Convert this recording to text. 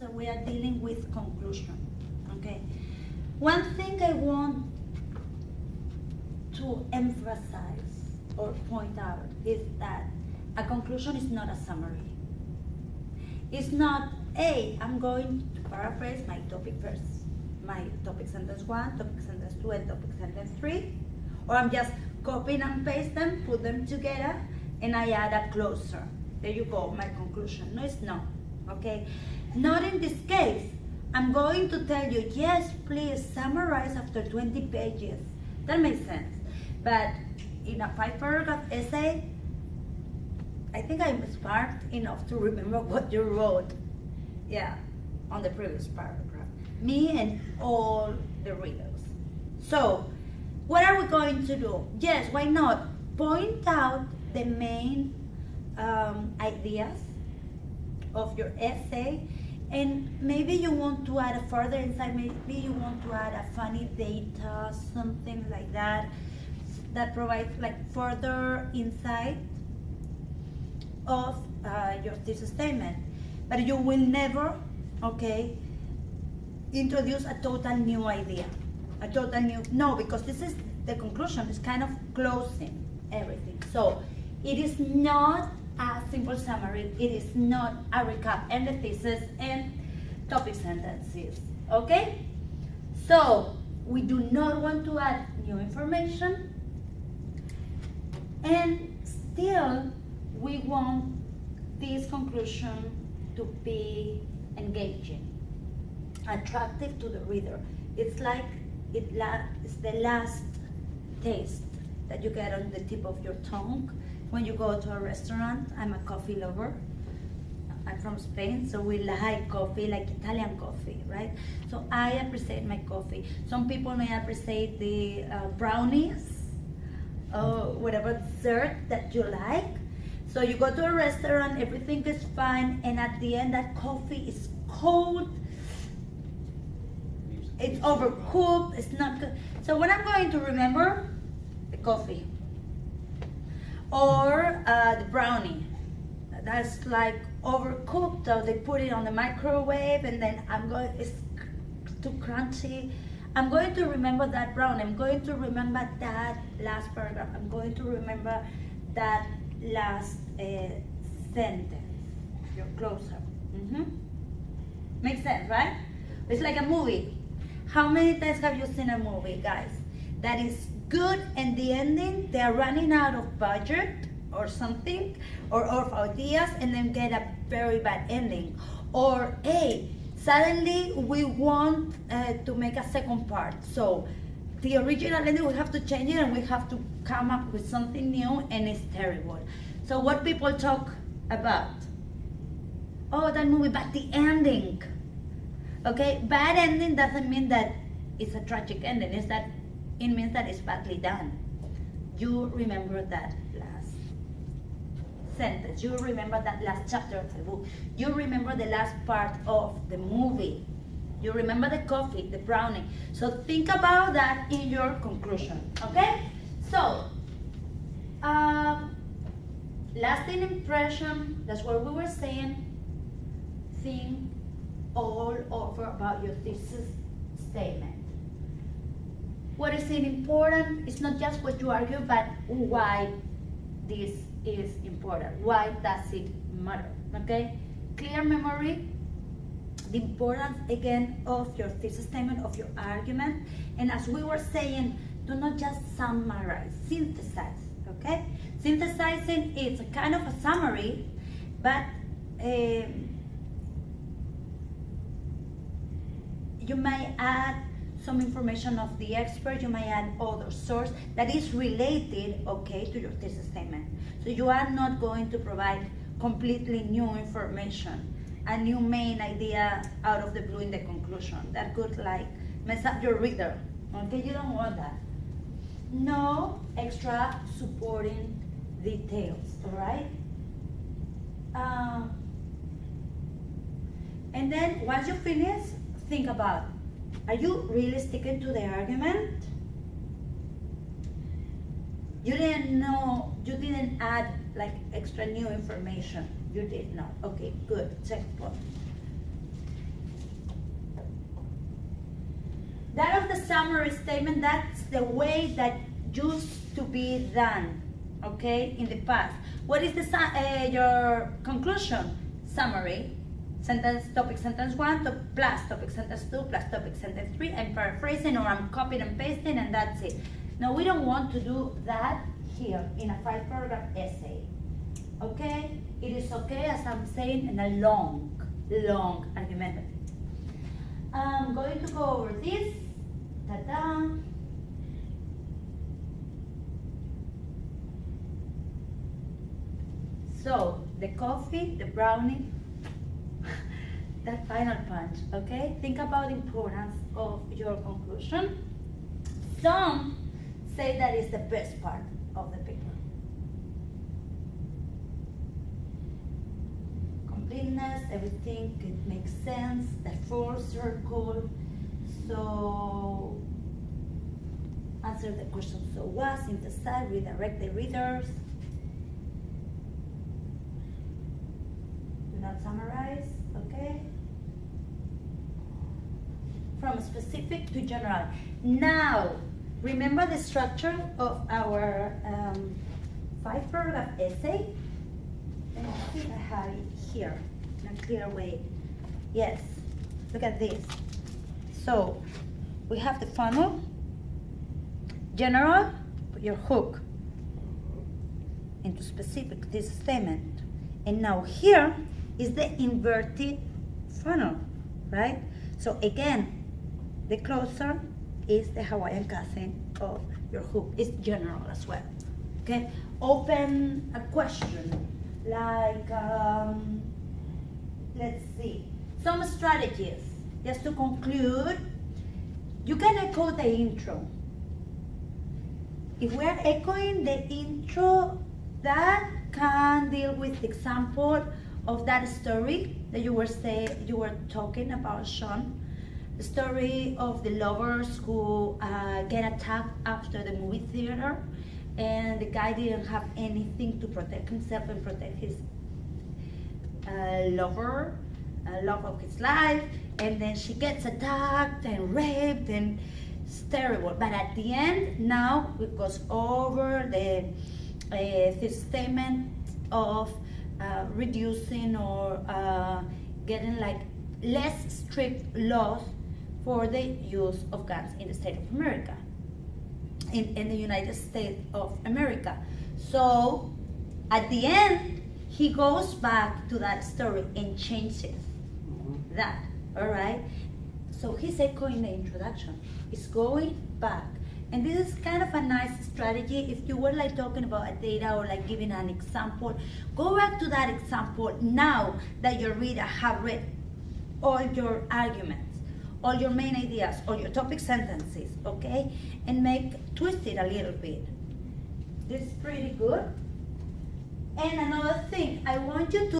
So we are dealing with conclusion, okay? One thing I want to emphasize or point out is that a conclusion is not a summary. It's not, hey, I'm going to paraphrase my topic verse, my topic sentence 1, topic sentence 2, and topic sentence 3, or I'm just copying and paste them, put them together, and I add a closer. There you go, my conclusion. No, it's not, okay? Not in this case. I'm going to tell you, yes, please summarize after 20 pages. That makes sense. But in a 5-paragraph essay, I think I'm smart enough to remember what you wrote, yeah, on the previous paragraph. Me and all the readers. So, what are we going to do? Yes, why not? Point out the main ideas of your essay, and maybe you want to add a further insight, maybe you want to add a funny data, something like that, that provides like further insight of your thesis statement. But you will never, okay, introduce a total new idea, a total new, no, because this is the conclusion, it's kind of closing everything. So it is not a simple summary, it is not a recap and the thesis and topic sentences, okay? So we do not want to add new information, and still we want this conclusion to be engaging, attractive to the reader. It's like it's the last taste that you get on the tip of your tongue when you go to a restaurant. I'm a coffee lover. I'm from Spain, so we like coffee, like Italian coffee, right? So I appreciate my coffee. Some people may appreciate the brownies, whatever dessert that you like. So you go to a restaurant, everything is fine, and at the end that coffee is cold, it's overcooked, it's not good. So what I'm going to remember, the coffee. Or the brownie, that's like overcooked, so they put it on the microwave, and then it's too crunchy. I'm going to remember that brownie, I'm going to remember that last paragraph, I'm going to remember that last sentence, your closer. Makes sense, right? It's like a movie. How many times have you seen a movie, guys, that is good, and the ending, they're running out of budget or something, or of ideas, and then get a very bad ending? Or, hey, suddenly we want to make a second part, so the original ending, we have to change it, and we have to come up with something new, and it's terrible. So what people talk about, oh, that movie, but the ending, okay? Bad ending doesn't mean that it's a tragic ending, it's that it means that it's badly done. You remember that last sentence, you remember that last chapter of the book, you remember the last part of the movie, you remember the coffee, the brownie. So think about that in your conclusion, okay? So, lasting impression, that's what we were saying. Think all over about your thesis statement. What is it important? It's not just what you argue, but why this is important. Why does it matter? Okay? Clear memory, the importance again of your thesis statement, of your argument. And as we were saying, do not just summarize, synthesize. Okay? Synthesizing is a kind of a summary, but you may add some information of the expert, you may add other source that is related, okay, to your thesis statement. So you are not going to provide completely new information, a new main idea out of the blue in the conclusion. That could like mess up your reader, okay? You don't want that. No extra supporting details, all right? And then once you finish, think about, are you really sticking to the argument? You didn't add like extra new information. You did not. Okay, good. Check point. summary statement. That's the way that used to be done, okay, in the past. What is your conclusion? Summary. Sentence, topic, sentence 1, plus topic, sentence 2, plus topic, sentence 3. I'm paraphrasing or I'm copying and pasting and that's it. Now we don't want to do that here in a 5-paragraph essay. Okay? It is okay, as I'm saying, in a long argumentative. I'm going to go over this. Ta-da! So, the coffee, the brownie, that final punch, okay? Think about the importance of your conclusion. Some say that is the best part of the paper. Completeness, everything could make sense, the full circle. So, answer the question so what, synthesize, redirect the readers. Do not summarize, okay? From specific to general. Now, remember the structure of our 5-paragraph essay? Let me see if I have it here in a clear way. Yes, look at this. So, we have the funnel, general, put your hook into specific, this statement. And now here is the inverted funnel, right? So again, the closer is the Hawaiian cousin of your hook. It's general as well, okay? Open a question, like, let's see, some strategies. Just to conclude, you can echo the intro. If we're echoing the intro, that can deal with the example of that story that you were talking about, Sean. The story of the lovers who get attacked after the movie theater, and the guy didn't have anything to protect himself and protect his love of his life, and then she gets attacked and raped, and it's terrible. But at the end, now it goes over the statement of reducing or getting like less strict laws for the use of guns in the state of America, in the United States of America. So at the end, he goes back to that story and changes that, all right? So he's echoing the introduction. He's going back. And this is kind of a nice strategy. If you were like talking about a data or like giving an example, go back to that example now that your reader have read all your arguments, all your main ideas, all your topic sentences, okay? And twist it a little bit. This is pretty good. And another thing, I want you to